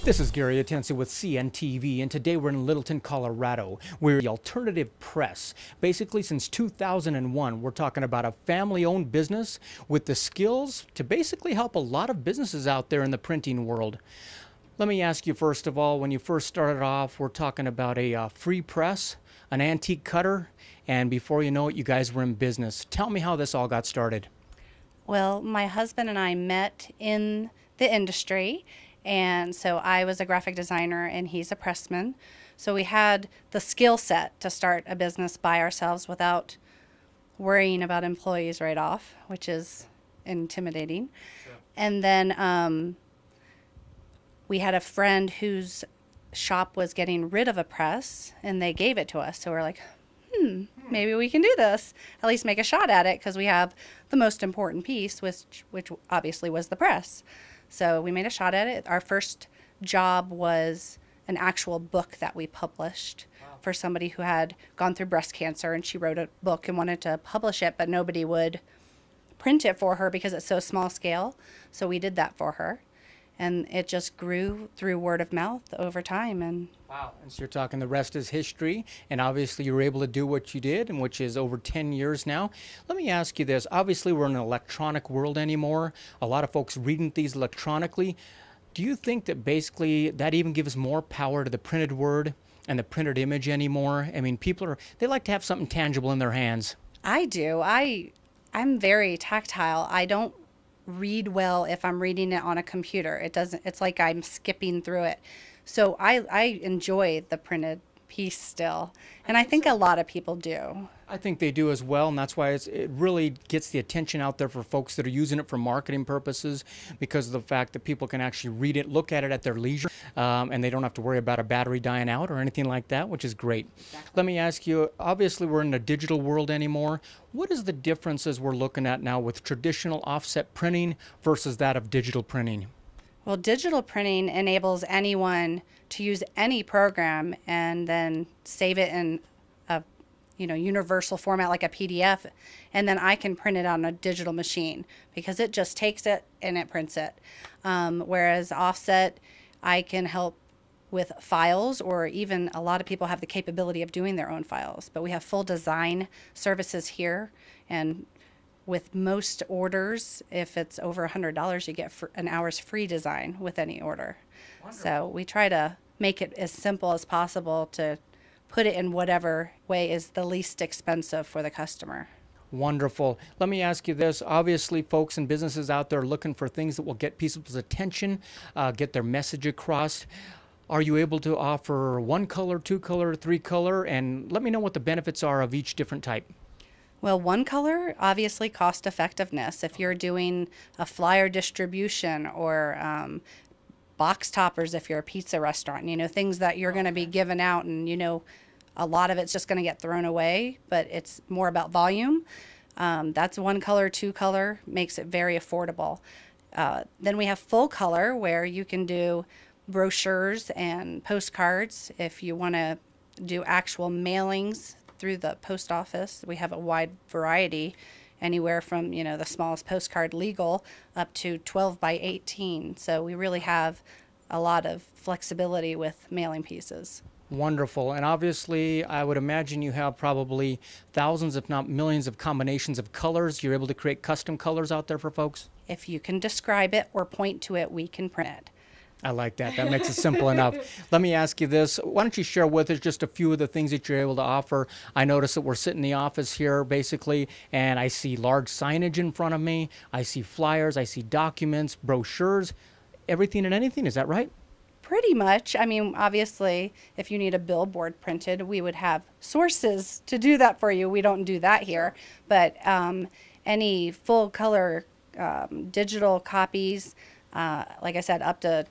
This is Gary Atensi with CNTV, and today we're in Littleton, Colorado. We're the Alternative Press. Basically, since 2001, we're talking about a family-owned business with the skills to basically help a lot of businesses out there in the printing world. Let me ask you, first of all, when you first started off, we're talking about a free press, an antique cutter, and before you know it, you guys were in business. Tell me how this all got started. Well, my husband and I met in the industry, and so I was a graphic designer and he's a pressman. So we had the skill set to start a business by ourselves without worrying about employees right off, which is intimidating. Sure. And then we had a friend whose shop was getting rid of a press and they gave it to us. So we're like, maybe we can do this, at least make a shot at it, because we have the most important piece, which obviously was the press. So we made a shot at it. Our first job was an actual book that we published for somebody who had gone through breast cancer, and she wrote a book and wanted to publish it, but nobody would print it for her because it's so small scale. So we did that for her. And it just grew through word of mouth over time. And wow. And so you're talking the rest is history, and obviously you were able to do what you did, and which is over 10 years now. Let me ask you this. Obviously we're in an electronic world anymore. A lot of folks reading these electronically. Do you think that basically that even gives more power to the printed word and the printed image anymore? I mean, they like to have something tangible in their hands. I do. I'm very tactile. I don't read well if I'm reading it on a computer. It's like I'm skipping through it. So I enjoy the printed piece still. And I think a lot of people do. I think they do as well, and that's why it really gets the attention out there for folks that are using it for marketing purposes, because of the fact that people can actually read it, look at it at their leisure, and they don't have to worry about a battery dying out or anything like that, which is great. Exactly. Let me ask you, obviously we're in a digital world anymore. What is the differences we're looking at now with traditional offset printing versus that of digital printing? Well, digital printing enables anyone to use any program and then save it in a universal format like a PDF, and then I can print it on a digital machine because it just takes it and it prints it. Whereas offset, I can help with files, or even a lot of people have the capability of doing their own files, but we have full design services here, and with most orders, if it's over $100, you get an hour's free design with any order. Wonderful. So we try to make it as simple as possible to put it in whatever way is the least expensive for the customer. Wonderful. Let me ask you this. Obviously, folks and businesses out there looking for things that will get people's attention, get their message across. Are you able to offer one color, two color, three color? And let me know what the benefits are of each different type. Well, one color, obviously cost effectiveness. If you're doing a flyer distribution or box toppers, if you're a pizza restaurant, things that you're going to be giving out, and a lot of it's just going to get thrown away, but it's more about volume. That's one color. Two color makes it very affordable. Then we have full color, where you can do brochures and postcards. If you want to do actual mailings through the post office, we have a wide variety, anywhere from the smallest postcard legal up to 12 by 18. So we really have a lot of flexibility with mailing pieces. Wonderful. And obviously, I would imagine you have probably thousands, if not millions, of combinations of colors. You're able to create custom colors out there for folks? If you can describe it or point to it, we can print it. I like that. That makes it simple enough. Let me ask you this. Why don't you share with us just a few of the things that you're able to offer? I notice that we're sitting in the office here, basically, and I see large signage in front of me. I see flyers. I see documents, brochures, everything and anything. Is that right? Pretty much. I mean, obviously, if you need a billboard printed, we would have sources to do that for you. We don't do that here. But any full color digital copies, like I said, up to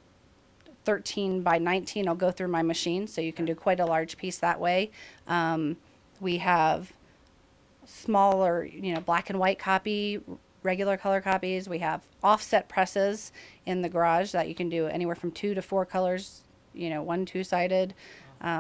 13 by 19 will go through my machine, so you can do quite a large piece that way. We have smaller, black and white copy, regular color copies. We have offset presses in the garage that you can do anywhere from 2 to 4 colors, 1 2-sided.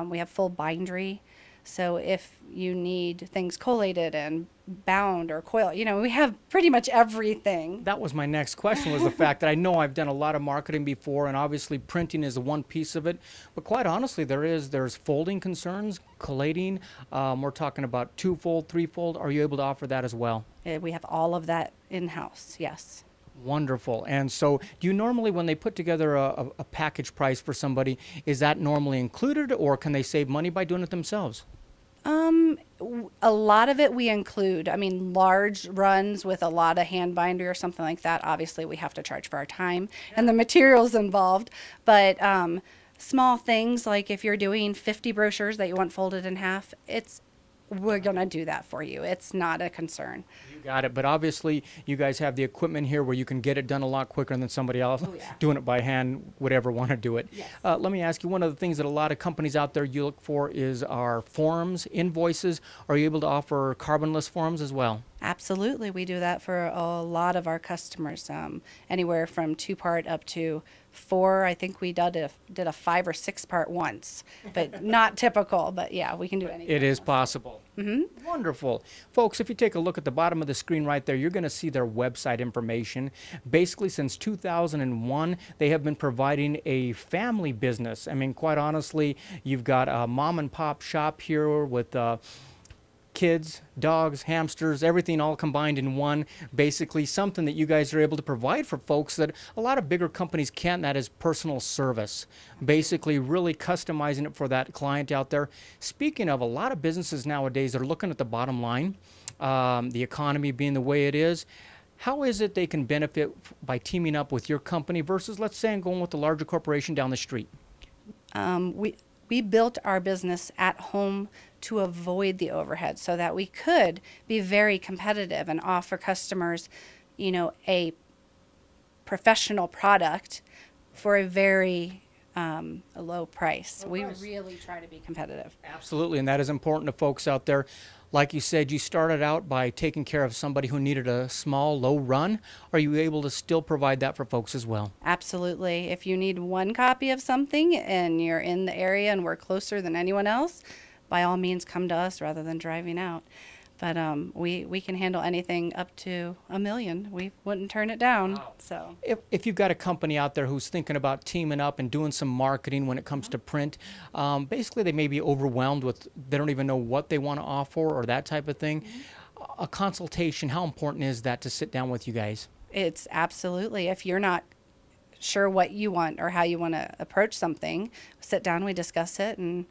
We have full bindery. So if you need things collated and bound or coil, we have pretty much everything. That was my next question, was the fact that I know I've done a lot of marketing before, and obviously printing is one piece of it. But quite honestly, there's folding concerns, collating. We're talking about two-fold, three-fold. Are you able to offer that as well? We have all of that in-house, yes. Wonderful. And so do you normally, when they put together a package price for somebody, is that normally included, or can they save money by doing it themselves? A lot of it we include. I mean, large runs with a lot of hand binder or something like that, obviously we have to charge for our time and the materials involved. But small things like if you're doing 50 brochures that you want folded in half, we're going to do that for you. It's not a concern. You got it. But obviously, you guys have the equipment here where you can get it done a lot quicker than somebody else doing it by hand would ever want to do it. Yes. Let me ask you, one of the things that a lot of companies out there you look for is our forms, invoices. Are you able to offer carbonless forms as well? Absolutely. We do that for a lot of our customers, anywhere from 2-part up to 4. I think we did a 5 or 6-part once, but not typical. But yeah, we can do anything. It is possible. Mm-hmm. Wonderful. Folks, if you take a look at the bottom of the screen right there, you're going to see their website information. Basically, since 2001, they have been providing a family business. I mean, quite honestly, you've got a mom and pop shop here with kids, dogs, hamsters, everything all combined in one. Basically something that you guys are able to provide for folks that a lot of bigger companies can't. That is personal service. Basically really customizing it for that client out there. Speaking of, a lot of businesses nowadays are looking at the bottom line, the economy being the way it is. How is it they can benefit by teaming up with your company versus, let's say, going with the larger corporation down the street? We built our business at home to avoid the overhead so that we could be very competitive and offer customers, a professional product for a very a low price. We really try to be competitive. Absolutely, and that is important to folks out there. Like you said, you started out by taking care of somebody who needed a small, low run. Are you able to still provide that for folks as well? Absolutely. If you need one copy of something and you're in the area and we're closer than anyone else, by all means come to us rather than driving out. But we can handle anything up to $1 million. We wouldn't turn it down. Wow. So if you've got a company out there who's thinking about teaming up and doing some marketing when it comes to print, basically they may be overwhelmed with, they don't even know what they want to offer or that type of thing. A consultation, how important is that to sit down with you guys? It's absolutely. If you're not sure what you want or how you want to approach something, sit down, we discuss it, and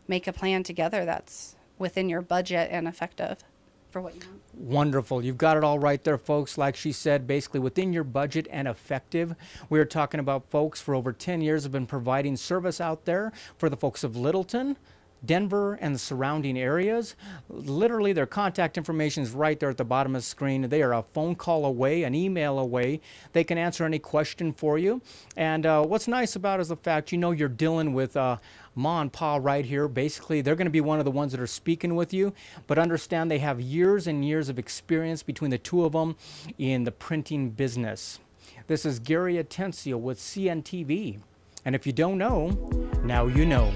make a plan together that's within your budget and effective for what you want. Wonderful. You've got it all right there, folks. Like she said, basically within your budget and effective. We are talking about folks for over 10 years have been providing service out there for the folks of Littleton, Denver, and the surrounding areas. Literally, their contact information is right there at the bottom of the screen. They are a phone call away, an email away. They can answer any question for you. And what's nice about it is the fact you're dealing with Ma and Pa right here. Basically, they're going to be one of the ones that are speaking with you, but understand they have years and years of experience between the two of them in the printing business. This is Gary Atencio with CNTV. And if you don't know, now you know.